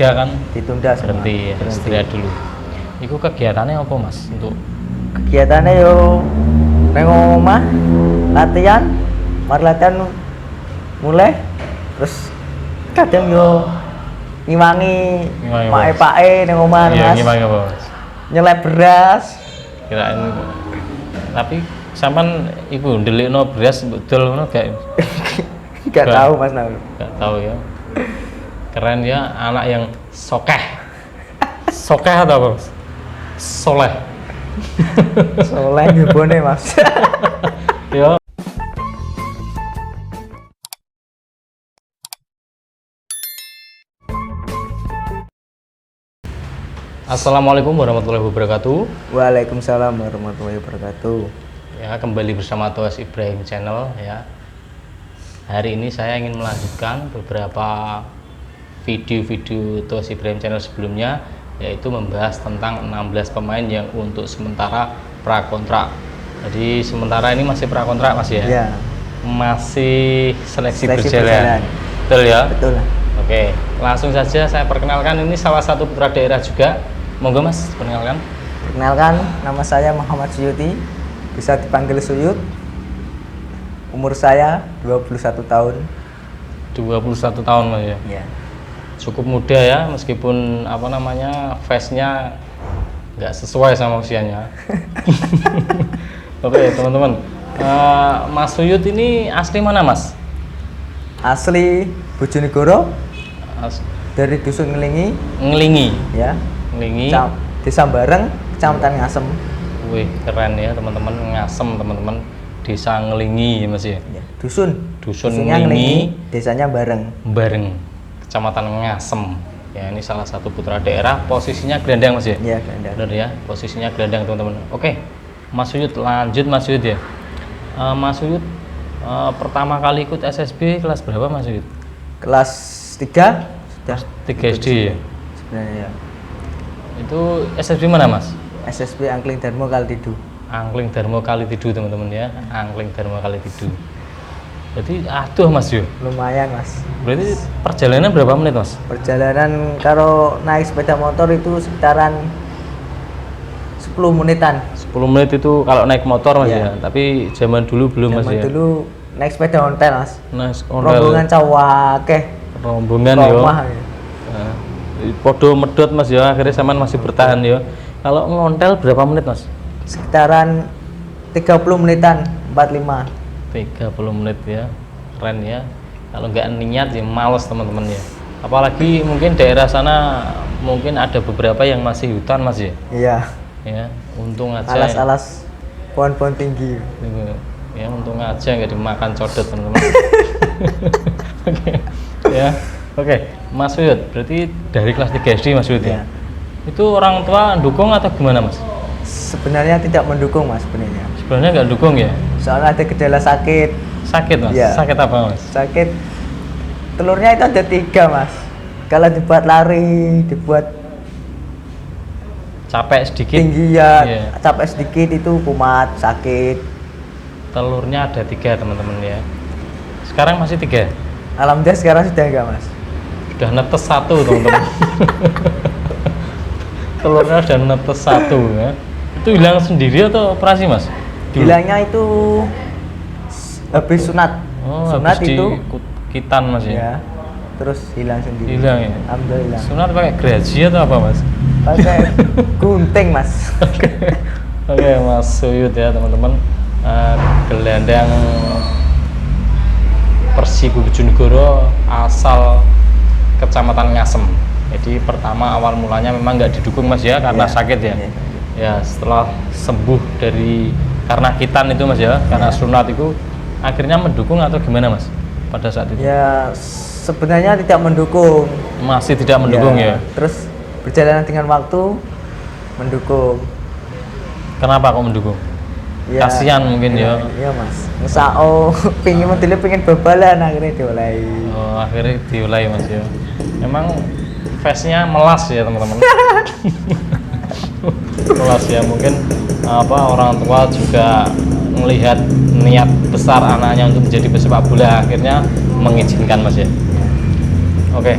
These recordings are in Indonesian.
Ya kan ditunda semua. berhenti istirahat dulu. Iku kegiatannya apa Mas untuk Kegiatannya yo neng omah latihan, mari latihan mulai terus kadang yo ngiwangi Bos? pae neng omah Iya, Mas. gimana Bos? Nyelep beras. Kirain tapi sampean iku ndelikno beras betul ngono gak? Gak tahu Mas Naul. Gak tahu ya. Keren ya, anak yang sokeh. Sokeh atau apa Mas? Soleh. Soleh ngibone Mas. Ya. Assalamualaikum warahmatullahi wabarakatuh. Waalaikumsalam warahmatullahi wabarakatuh. Ya, kembali bersama Tuas Ibrahim Channel ya. Hari ini saya ingin melanjutkan beberapa video-video Tuas Ibrahim Channel sebelumnya, yaitu membahas tentang 16 pemain yang untuk sementara prakontrak. Jadi sementara ini masih prakontrak Mas ya? Ya. Masih seleksi berjalan. Betul ya? Betul. Oke, langsung saja saya perkenalkan, ini salah satu putra daerah juga. Monggo Mas, perkenalkan. Perkenalkan, nama saya Muhammad Suyuti, bisa dipanggil Suyut. Umur saya 21 tahun. 21 tahun Mas ya. Ya. Cukup muda ya, meskipun apa namanya face-nya nggak sesuai sama usianya. Oke teman-teman, Mas Suyut ini asli mana Mas? Asli Bojonegoro, dari dusun Ngelingi, Ngelingi. ya. Ngelingi. Desa Bareng, Kecamatan Ngasem. Wih keren ya teman-teman, Ngasem teman-teman, desa Ngelingi ya Mas ya. Ya. Dusun. Dusunnya Ngelingi, desanya Bareng. Bareng, Kecamatan Ngasem. Ya ini salah satu putra daerah, posisinya gelandang Mas ya. Ya, Gandar. Benar ya, posisinya gelandang teman-teman. Oke, Mas Suyut lanjut Mas Suyut ya. Mas Suyut pertama kali ikut SSB kelas berapa Mas Suyut? Kelas 3 sudah 3 SD ya. sebenarnya ya. Itu SSB mana Mas? SSB Angkling Darmo Kaltidu. Angkling Darmo Kalitidu teman-teman ya. Angkling Darmo Kalitidu. Jadi aduh Mas yo. Lumayan Mas. Berarti perjalanan berapa menit Mas? Perjalanan kalau naik sepeda motor itu sekitaran 10 menitan. 10 menit itu kalau naik motor Mas Ya. ya. Tapi zaman dulu belum Mas Zaman ya. dulu naik sepeda ontel Mas. Nah, Rombongan cawake. rombongan yo. Romah, ya. Nah, podo medot Mas ya, akhirnya sampean masih bertahan ya. Kalau ngontel berapa menit Mas? Sekitaran 30 menitan, 45. 30 menit ya, keren ya. Kalau nggak niat ya males teman-teman ya. Apalagi mungkin daerah sana mungkin ada beberapa yang masih hutan Mas ya. Iya. Ya, untung aja. Alas-alas pohon-pohon tinggi. Ya, untung aja nggak dimakan codot teman-teman. Oke, ya. Oke, Mas Suyut, berarti dari kelas 3 SD Mas Suyut ya? Ya. Itu orang tua dukung atau gimana Mas? Sebenarnya tidak mendukung Mas sebenarnya. Sebenarnya nggak dukung ya? Soalnya ada gejala sakit. Sakit Mas? Ya. Sakit apa Mas? Sakit telurnya itu ada 3 Mas. Kalau dibuat lari, dibuat Capek sedikit? tinggi ya, Iya. capek sedikit itu kumat, sakit. Telurnya ada 3 teman-teman ya. Sekarang masih 3? Alhamdulillah sekarang sudah enggak Mas. Sudah netes 1 teman-teman. Telurnya sudah netes 1 ya. Itu hilang sendiri atau operasi Mas? Dulu? Hilangnya itu habis sunat. Oh, Sunat habis itu kitan Mas ya? ya. Terus hilang sendiri. Hilang ya? Alhamdulillah. Sunat pakai gergaji atau apa Mas? Pakai gunting Mas. Oke, Mas Suyut ya teman-teman. Gelandang Persibo Bojonegoro asal Kecamatan Ngasem. Jadi pertama awal mulanya memang nggak didukung Mas ya karena Ya, sakit ya. ya. Ya setelah sembuh dari karena kitan itu Mas ya, karena sunat itu akhirnya mendukung atau gimana Mas pada saat itu? Ya sebenarnya tidak mendukung. Masih tidak mendukung ya. Terus berjalan dengan waktu mendukung. Kenapa kok mendukung? Ya, Kasihan mungkin ya. Iya Mas. Ngesao pingin modelnya pengen babalan akhirnya dioleh. Oh, akhirnya diulai Mas ya. Memang face-nya melas ya teman-teman. Melas ya, mungkin apa orang tua juga melihat niat besar anaknya untuk menjadi pesepak bola, akhirnya mengizinkan Mas ya. Oke.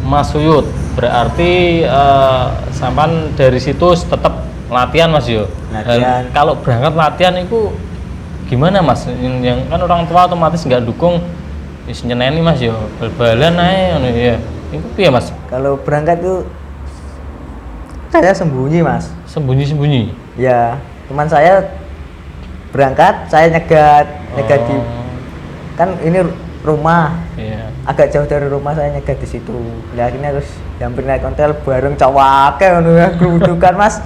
Mas Suyut, berarti sampan dari situ tetap latihan Mas yo. Latihan. Dan kalau berangkat latihan itu gimana Mas? Yang kan orang tua otomatis nggak dukung, wis nyeneni Mas yo, bal-balan ae ngono ya. Itu piye Mas? Kalau berangkat tuh saya sembunyi Mas. Sembunyi-sembunyi. Ya, teman saya berangkat, saya nyegat di kan ini rumah Iya. agak jauh dari rumah, saya nyegat di situ. Ya akhirnya terus hampir naik ontel bareng cawake ngono ya, gerudukan Mas.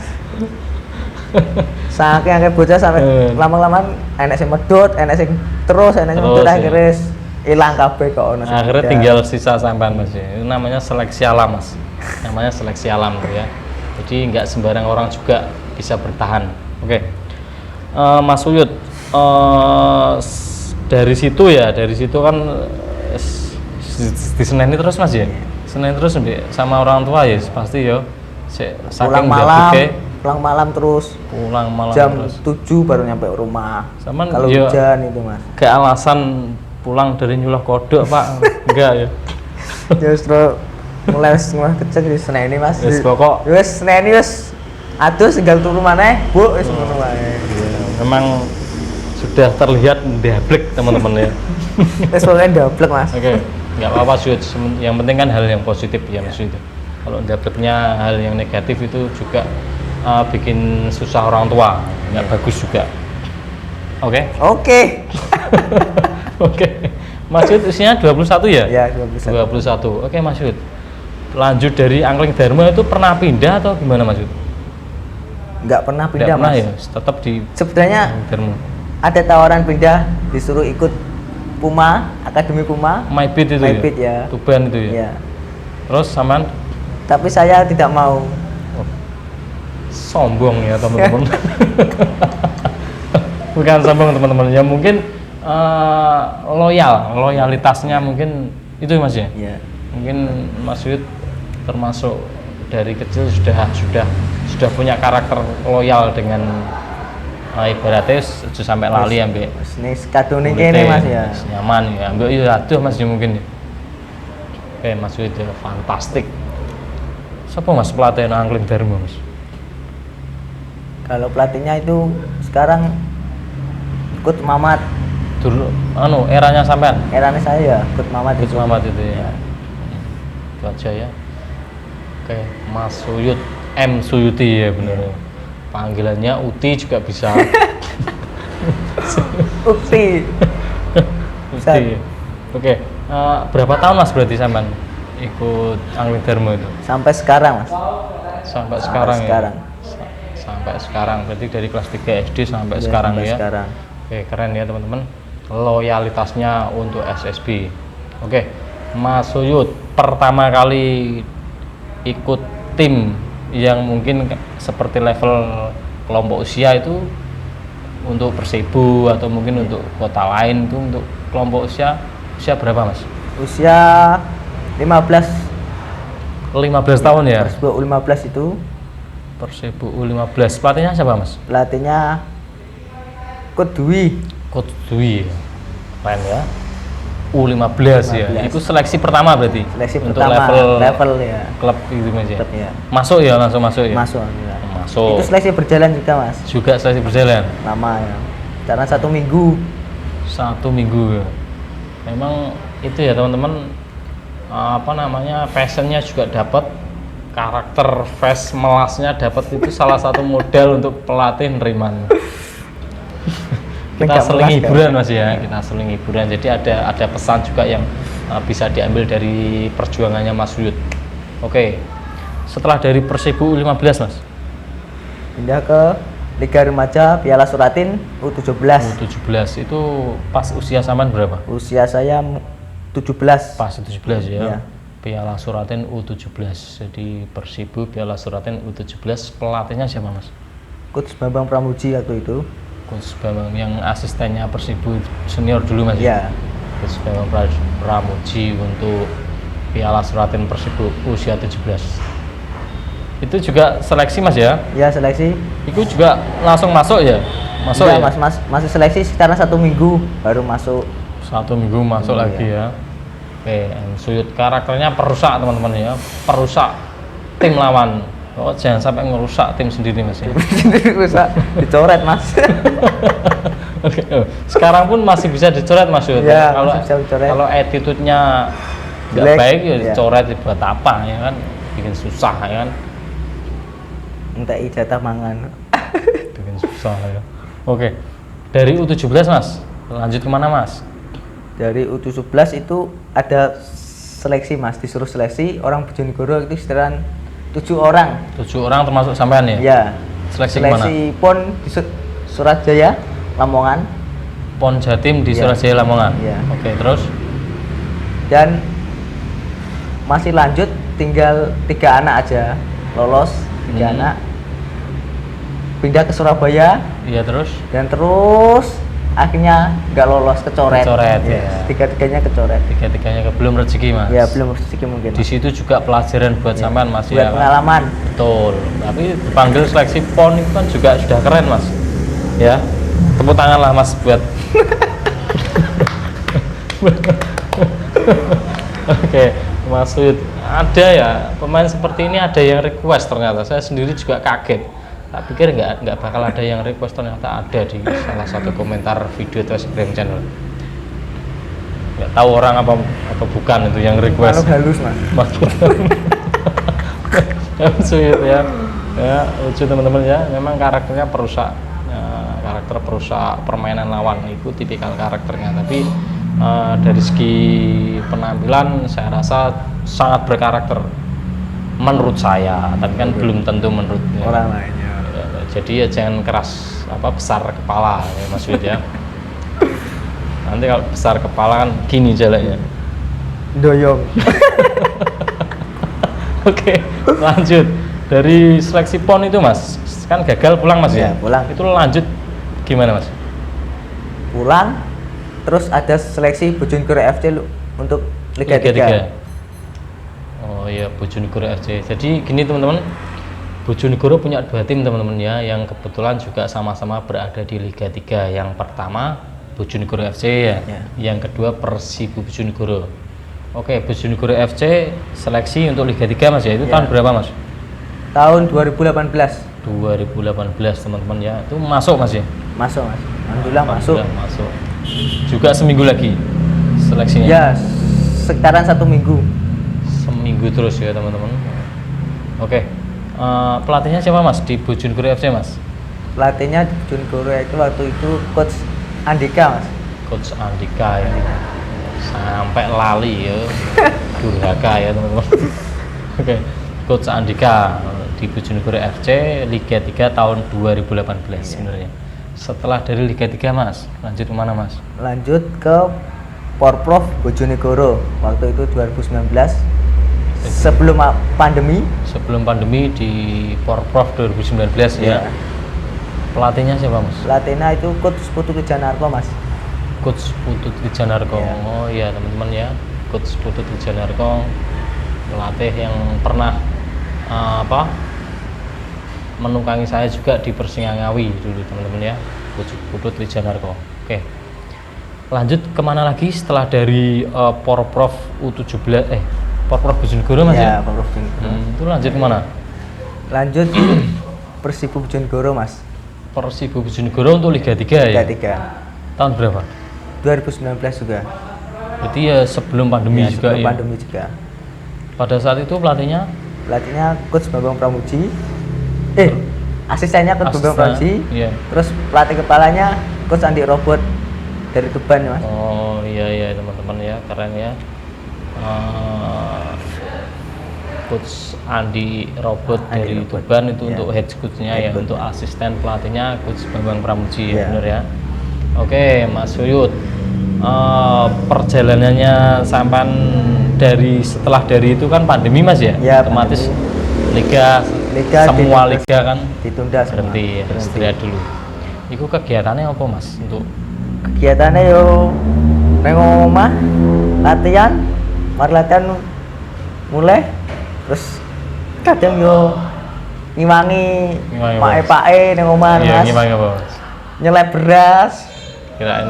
Saking akeh bocah sampai lama-lamaan enek sing medhot, enek sing terus medhot ya. akhirnya hilang kabeh kok ono. Akhirnya tinggal sisa sampean Mas ya. Itu namanya seleksi alam Mas. Namanya seleksi alam tuh ya. Jadi nggak sembarang orang juga bisa bertahan. Oke. Mas Suyut, dari situ kan diseneni terus Mas ya. Seneni terus sama orang tua ya pasti ya. Pulang malam terus. Pulang malam jam terus. 7 baru nyampe rumah. Saman kalau ya, hujan itu Mas. Gak alasan pulang dari nyulah kodok Pak. Enggak ya. Justru mulai kecil di Seneni Mas. Wis pokok wis Seneni wis atus tinggal turu maneh, Bu, wis ngono wae. Memang sudah terlihat ndablek teman-teman ya. Wis pokoknya ndablek Mas. Oke, nggak apa-apa Suyut. Yang penting kan hal yang positif ya Mas itu. Kalau ndableknya hal yang negatif itu juga bikin susah orang tua, nggak bagus juga. Oke. Oke. Mas Yud usianya 21 ya? Ya, 21. 21. Oke Mas Yud. Lanjut dari Angling Dharma itu pernah pindah atau gimana Mas Yud? Nggak pernah pindah Nggak pernah Mas. ya? Tetap di Sebenarnya Angling Dharma. ada tawaran pindah, disuruh ikut Puma, Akademi Puma. MyBeat itu MyBeat ya. Tuban itu ya? Iya. Terus saman? Tapi saya tidak mau. Sombong ya teman-teman. Bukan sombong teman-teman, ya mungkin loyalitasnya mungkin itu Mas ya. Iya. Mungkin Mas Yud termasuk dari kecil sudah punya karakter loyal dengan ibaratnya sampai lali ambek Ini kadone kene Mas ya. nyaman ya ambek yo aduh Mas ya mungkin. Oke Mas Yud ya fantastik. Siapa Mas pelatih Angling Dharma Mas? Kalau pelatihnya itu sekarang ikut Mamat. Dulu eranya sampean. Eranya saya ikut Mamat Ikut itu. Mamat itu ya. Itu aja ya. Oke, Mas Suyut, M Suyuti ya benar. Panggilannya Uti juga bisa. Ukti. Uti. Oke, berapa tahun Mas berarti sampean ikut Angling Dharma itu? Sampai sekarang Mas. Sampai sekarang ya. Sekarang. Sampai sekarang berarti dari kelas 3 SD sampai Ya, sekarang sampai ya. Sekarang. Oke, keren ya teman-teman. Loyalitasnya untuk SSB. Oke, Mas Suyut pertama kali ikut tim yang mungkin seperti level kelompok usia itu untuk Persibu atau mungkin untuk kota lain itu untuk kelompok usia berapa Mas? Usia 15 tahun ya? Persibu U15 itu. Persibu U15. Pelatihnya siapa Mas? Pelatihnya Coach Dwi. Coach Dwi. Keren ya. U15 ya. Itu seleksi pertama berarti. Seleksi untuk pertama level ya. Klub itu Mas ya. Klub, ya. Masuk ya, langsung masuk ya. Masuk. Ya. Masuk. Itu seleksi berjalan juga Mas. Juga seleksi berjalan. Lama ya. Karena 1 minggu. 1 minggu ya. Memang itu ya teman-teman, passionnya juga dapat, karakter face melasnya dapat, itu salah satu modal untuk pelatih neriman. Kita seling hiburan Mas ya, kita seling hiburan. Jadi ada pesan juga yang bisa diambil dari perjuangannya Mas Suyut. Oke, setelah dari Persibu U15 Mas, pindah ke Liga Remaja Piala Suratin U17. U17 itu pas usia sampean berapa? Usia saya 17. Pas 17 ya. Iya. Piala Suratin U17. Jadi Persibu Piala Suratin U17, pelatihnya siapa Mas? Coach Bambang Pramuji waktu itu. Coach Bambang yang asistennya Persibu senior dulu Mas. Iya. Coach Bambang Pramuji untuk Piala Suratin Persibu usia 17. Itu juga seleksi Mas ya? Ya seleksi. Itu juga langsung masuk ya? Masuk ya, ya? Masuk seleksi sekitar 1 minggu baru masuk. 1 minggu masuk lagi ya. Oke, Suyut karakternya perusak teman-teman ya, perusak tim lawan. Oh, jangan sampai ngerusak tim sendiri mas ya. Rusak, dicoret mas. Oke, sekarang pun masih bisa dicoret mas Suyut. Ya, Kalau masih bisa dicoret. kalau attitude-nya nggak Jelek, baik ya ya. dicoret buat apa ya kan, bikin susah ya kan, Minta ijazah mangan. bikin susah ya. Oke, dari U17 mas, lanjut kemana mas? Dari U17 itu ada seleksi mas, disuruh seleksi orang Bojonegoro itu sekitaran 7 orang. 7 orang termasuk sampean ya? Ya. Seleksi kemana? PON di Surabaya, Lamongan. PON Jatim di Ya. Surabaya Lamongan. Ya. Oke, terus? Dan masih lanjut, tinggal 3 anak aja lolos, 3 anak pindah ke Surabaya, Iya, terus? dan terus akhirnya nggak lolos, kecoret. Kecoret, Ya, ya. tiga-tiganya kecoret. Tiga-tiganya belum rezeki mas. Ya belum rezeki mungkin. Di situ juga pelajaran buat sampean mas Buat ya. Kan? pengalaman. Betul. Tapi dipanggil seleksi PON itu kan juga sudah keren mas. Ya, tepuk tangan lah mas buat. Oke, Mas Suyut, ada ya pemain seperti ini, ada yang request ternyata. Saya sendiri juga kaget. Tak pikir nggak bakal ada yang request, ternyata ada di salah satu komentar video Telegram channel. Nggak tahu orang apa atau bukan itu yang request. Kalau halus mas. Mas Suyut ya, ya lucu teman-teman ya. Memang karakternya perusak, karakter perusak permainan lawan itu tipikal karakternya. Tapi dari segi penampilan saya rasa sangat berkarakter menurut saya, tapi kan belum tentu menurut Orang lainnya. jadi ya jangan keras besar kepala ya Mas Suyut ya. Nanti kalau besar kepala kan gini jalannya. Doyong. Oke, lanjut dari seleksi PON itu mas, kan gagal pulang mas ya? Ya, pulang. Itu lanjut gimana mas? Pulang, terus ada seleksi Bojonegoro FC untuk Liga 3. Oh iya, Bojonegoro FC. Jadi gini teman-teman, Bojonegoro punya 2 tim teman-teman ya, yang kebetulan juga sama-sama berada di Liga 3. Yang pertama Bojonegoro FC ya, yang kedua Persibo Bojonegoro. Oke, Bojonegoro FC seleksi untuk Liga 3 mas ya, itu tahun berapa mas? Tahun 2018. 2018 teman-teman ya, itu masuk mas ya? Masuk mas, alhamdulillah masuk. Masuk. Juga seminggu lagi seleksinya? Ya, sekitaran 1 minggu. Seminggu terus ya teman-teman. Oke, pelatihnya siapa mas di Bojonegoro FC mas? Pelatihnya di Bojonegoro itu waktu itu Coach Andika mas. Coach Andika ya. Sampai lali ya. Durhaka ya teman-teman. Oke, Coach Andika di Bojonegoro FC Liga 3 tahun 2018 sebenarnya. Setelah dari Liga 3 mas, lanjut kemana mas? Lanjut ke Porprov Bojonegoro waktu itu 2019. Sebelum pandemi. Sebelum pandemi di Porprov 2019 ya. Pelatihnya siapa mas? Pelatihnya itu Coach Putu Wijanarko mas. Coach Putut Wijanarko. Ya. Oh iya teman-teman ya, Coach Putut Wijanarko, pelatih yang pernah menunggangi saya juga di Persingangawi dulu teman-teman ya, Coach Putut Wijanarko. Oke, lanjut kemana lagi setelah dari Porprov U17 Porprov Bojonegoro mas ya? Porprov Bojonegoro. Itu lanjut kemana? Lanjut Persibo Bojonegoro mas. Persibo Bojonegoro untuk Liga 3 ya? Liga 3. Tahun berapa? 2019 juga. Berarti ya sebelum pandemi juga sebelum ya? pandemi juga. Pada saat itu pelatihnya? Pelatihnya Coach Bambang Pramuji. Asistennya Coach Bambang Pramuji. Iya. Terus pelatih kepalanya Coach Andi Robot dari Tuban mas. Oh iya teman-teman ya, keren ya. Coach Andi Robot dari Tuban itu untuk head coachnya ya, untuk asisten pelatihnya Coach Bambang Pramuji ya, benar ya. Oke Mas Suyut, perjalanannya sampai setelah dari itu kan pandemi mas ya? Otomatis liga semua liga kan ditunda berhenti ya, istirahat dulu. Itu kegiatannya apa mas? Untuk kegiatannya yo neng omah latihan, mari latihan mulai, terus kadang yo ngiwangi pae neng omah mas. Ngiwangi apa mas? Nyelep beras. Kirain,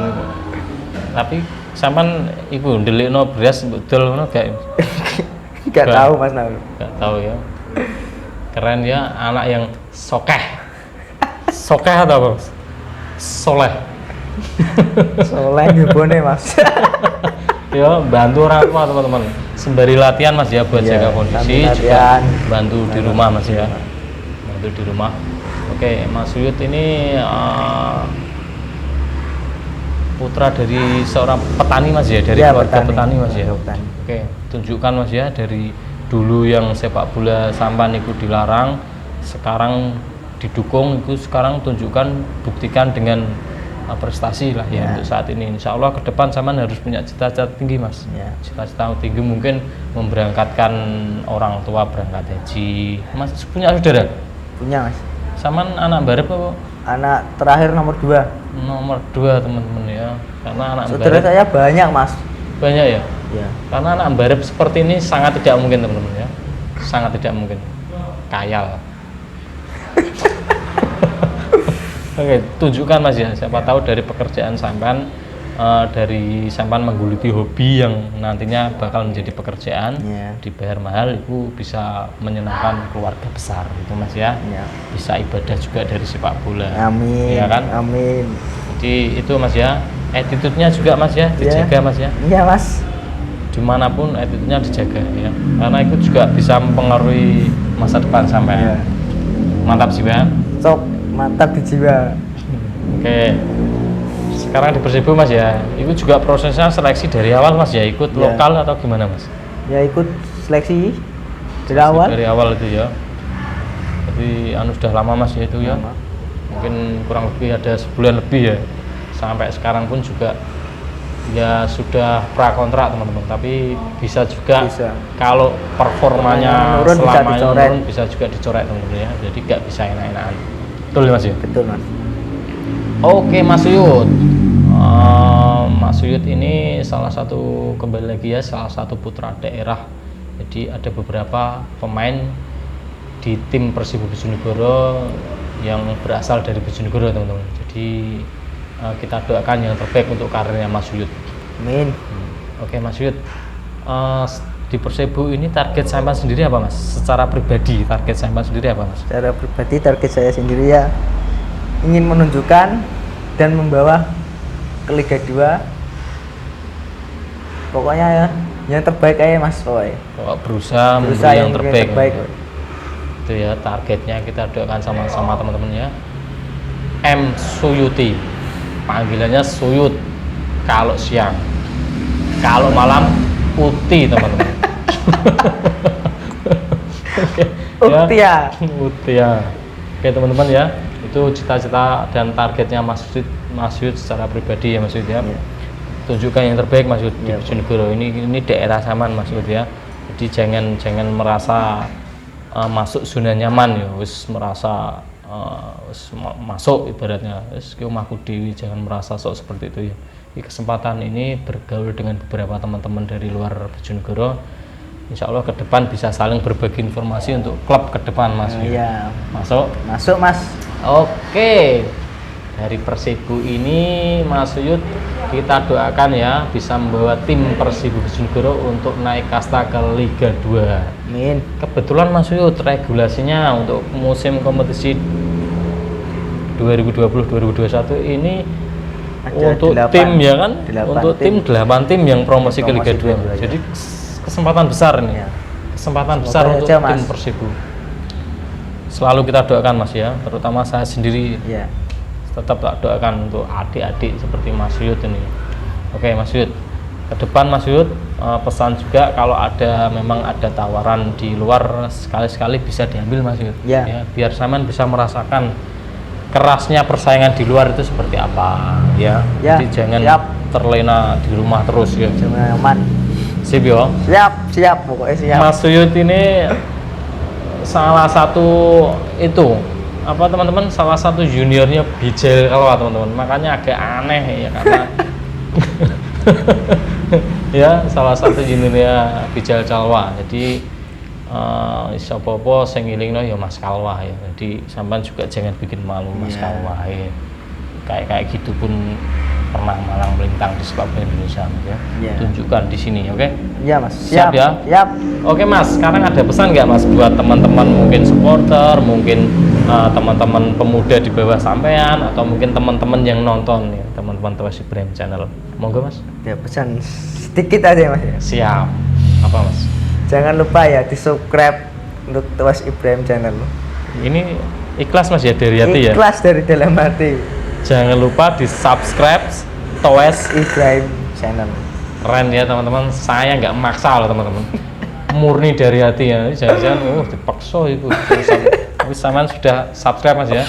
tapi sampean iku ndelikno beras betul ngono gak? Nggak tahu Mas Naul. Gak tahu ya. Keren ya, anak yang sokeh. Sokeh atau apa? Soleh. Soleh ngibone Mas. Ya, bantu orang tua teman-teman. Sembari latihan Mas ya buat Iya, jaga kondisi, sambil juga latihan. bantu di rumah Mas ya. Bantu di rumah. Oke, Mas Suyut ini putra dari seorang petani Mas ya, dari Iya, keluarga petani Mas ya. Petani. Oke, tunjukkan Mas ya, dari dulu yang sepak bola sampan itu dilarang, sekarang didukung, itu sekarang tunjukkan, buktikan dengan prestasi lah ya, untuk saat ini. Insya Allah ke depan sampean harus punya cita-cita tinggi Mas. Ya. Cita-cita tinggi mungkin memberangkatkan orang tua berangkat haji. Mas punya saudara? Punya Mas. Sampean anak barep apa? Anak terakhir nomor 2. Nomor 2 teman-teman ya. Karena anak Saudara barep saya banyak Mas. banyak ya. Ya. Karena anak barep seperti ini sangat tidak mungkin teman-teman ya, sangat tidak mungkin. Kayal. Oke, tunjukkan Mas ya, siapa tahu dari pekerjaan sampan, dari sampan menggeluti hobi yang nantinya bakal menjadi pekerjaan, dibayar mahal, itu bisa menyenangkan keluarga besar itu Mas ya. Bisa ibadah juga dari sepak bola. Amin. Ya kan? Amin. Jadi itu Mas ya, attitude-nya juga Mas ya, dijaga Mas ya. Iya Mas. Dimanapun attitude-nya dijaga ya, karena itu juga bisa mempengaruhi masa depan sampai. Mantap sih Pak. Sok mantap di jiwa. Oke, sekarang di Persibo Mas ya, itu juga prosesnya seleksi dari awal Mas ya, ikut lokal atau gimana Mas? Ya ikut seleksi dari awal. Dari awal itu ya. Jadi sudah lama Mas ya itu ya. Mungkin kurang lebih ada sebulan lebih ya. Sampai sekarang pun juga ya sudah pra kontrak teman-teman, tapi bisa juga kalau performanya selama menurun bisa juga dicoret teman-teman ya, jadi nggak bisa enak-enakan. Betul Mas ya? Betul Mas. Oke Mas Suyut, Mas Suyut ini salah satu, kembali lagi ya, salah satu putra daerah. Jadi ada beberapa pemain di tim Persibo Bojonegoro yang berasal dari Bojonegoro teman-teman. Jadi kita doakan yang terbaik untuk karirnya Mas Suyut. Amin. Oke Mas Suyut, di Persibo ini target sampean sendiri apa Mas? Secara pribadi target sampean sendiri apa Mas? Secara pribadi target saya sendiri ya ingin menunjukkan dan membawa ke Liga 2. Pokoknya ya yang terbaik aja Mas pokoknya. Berusaha memberi yang terbaik. Itu ya targetnya, kita doakan sama-sama teman-teman ya. M Suyuti, panggilannya Suyut kalau siang, kalau malam Uti teman-teman. Utia. Oke teman-teman ya, itu cita-cita dan targetnya Mas Suyut secara pribadi ya Mas Suyut ya. Tunjukkan yang terbaik Mas Suyut di Bojonegoro ini daerah Saman Mas Suyut ya. Jadi jangan merasa masuk zona nyaman ya, wis merasa masuk ibaratnya wis ki omahku dewi, jangan merasa sok seperti itu ya. Di kesempatan ini bergaul dengan beberapa teman-teman dari luar Bojonegoro, insya Allah ke depan bisa saling berbagi informasi untuk klub ke depan Mas. Iya. Masuk Mas. Oke, dari Persibo ini Mas Suyut kita doakan ya bisa membawa tim Persibo Bojonegoro untuk naik kasta ke Liga 2. Amin. Kebetulan Mas Suyut regulasinya untuk musim kompetisi 2020-2021 ini ada untuk 8, tim ya kan, untuk tim 8 tim yang promosi ke Liga 2. Jadi kesempatan besar ini, kesempatan besar untuk tim Persibo. Selalu kita doakan Mas ya, terutama saya sendiri tetap tak doakan untuk adik-adik seperti Mas Suyut ini. Oke Mas Suyut, ke depan Mas Suyut pesan juga kalau memang ada tawaran di luar, sekali-sekali bisa diambil Mas Suyut ya, biar sampean bisa merasakan kerasnya persaingan di luar itu seperti apa ya. Jadi jangan terlena di rumah terus ya. Jangan aman. Sip yo. Siap pokoknya siap. Mas Suyut ini salah satu itu apa teman-teman, salah satu juniornya Bijel Calwa teman-teman, makanya agak aneh ya karena ya salah satu juniornya Bijel Calwa. Jadi siapa-apa sing ngilingno ya Mas Calwa ya. Jadi sampean juga jangan bikin malu Mas Calwa ya. Kayak gitu pun pernah malang melintang di sepak bola Indonesia, Mas, ya. Iya. Tunjukkan di sini, oke? Iya Mas. Siap ya? Siap. Oke Mas, sekarang ada pesan nggak Mas buat teman-teman mungkin supporter, mungkin teman-teman pemuda di bawah sampean, atau mungkin teman-teman yang nonton ya, teman-teman Tuas Ibrahim Channel. Monggo Mas. Ya pesan sedikit aja Mas ya. Siap. Apa Mas? Jangan lupa ya di subscribe untuk Tuas Ibrahim Channel. Ini ikhlas Mas ya dari hati ya. Ikhlas dari dalam hati. Jangan lupa di subscribe Tuas Ibrahim Channel. Keren ya teman-teman. Saya nggak maksa loh teman-teman. Murni dari hati ya. Jangan-jangan dipaksa itu. Tapi sama sudah subscribe Mas ya.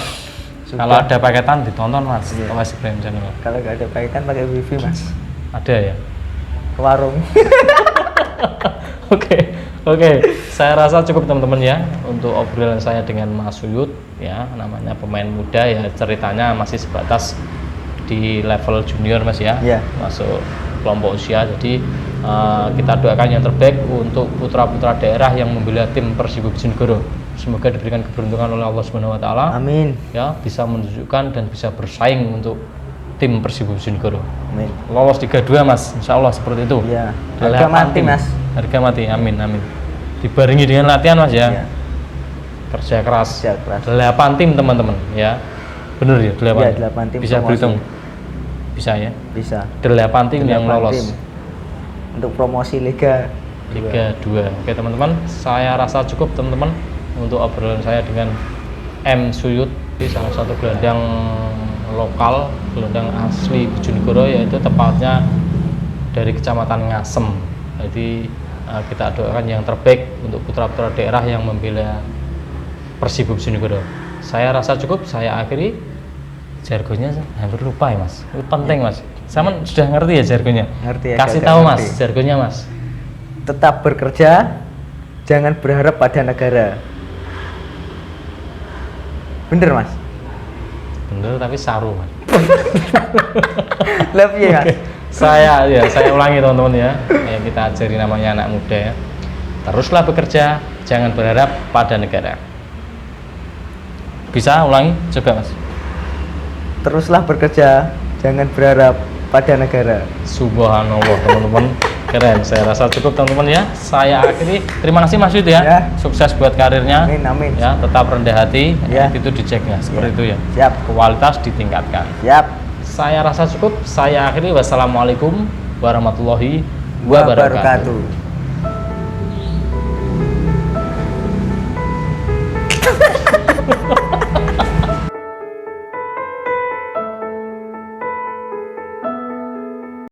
Sudah. Kalau ada paketan ditonton Mas. Iya. Tuas Ibrahim Channel. Kalau nggak ada paketan pakai wifi Mas. Ada ya. Ke warung. Oke, saya rasa cukup teman-teman ya untuk obrolan saya dengan Mas Suyut ya, namanya pemain muda ya, ceritanya masih sebatas di level junior Mas ya, Iya. masuk kelompok usia. Jadi kita doakan yang terbaik untuk putra-putra daerah yang membela tim Persibo Bojonegoro. Semoga diberikan keberuntungan oleh Allah Subhanahu Wa Taala. Amin. Ya, bisa menunjukkan dan bisa bersaing untuk tim Persibo Bojonegoro. Amin. Lolos Liga 2 Mas, insya Allah seperti itu. Iya. Delapan Harga mati tim. Mas. Harga mati, amin amin. Dibarengi dengan latihan Mas ya. Iya. Kerja keras. Kerja keras. 8 tim teman-teman ya. Bener ya 8. Iya, 8 tim Bisa promosi. berhitung. Bisa ya. Bisa. 8 tim yang 8 lolos tim. Untuk promosi Liga Liga 2. Oke teman-teman, saya rasa cukup teman-teman untuk obrolan saya dengan M Suyut, salah satu gelandang lokal, gelandang asli Bojonegoro, yaitu tepatnya dari Kecamatan Ngasem. Jadi kita doakan yang terbaik untuk putra-putra daerah yang membela Persibo Bojonegoro. Saya rasa cukup, saya akhiri. Jargonnya hampir lupa ya Mas. Itu penting Mas. Sama sudah ngerti ya jargonnya? Ngerti ya. Kasih Jaga tahu ngerti. Mas, jargonnya Mas. Tetap bekerja, jangan berharap pada negara. Bener Mas? Bener tapi saru Mas. Lebih ya Mas? Saya ulangi teman-teman ya. Kita ajari namanya anak muda ya. Teruslah bekerja, jangan berharap pada negara. Bisa ulangi coba Mas. Teruslah bekerja, jangan berharap pada negara. Subhanallah teman-teman. Keren, saya rasa cukup teman-teman ya. Saya akhiri. Terima kasih Mas Yud ya. Ya. Sukses buat karirnya. Amin, amin. Ya, tetap rendah hati. Ya. Itu diceknya seperti Ya. itu ya. Siap. Kualitas ditingkatkan. Siap. Saya rasa cukup. Saya akhiri. Wassalamualaikum warahmatullahi wabarakatuh. Wabarakatuh.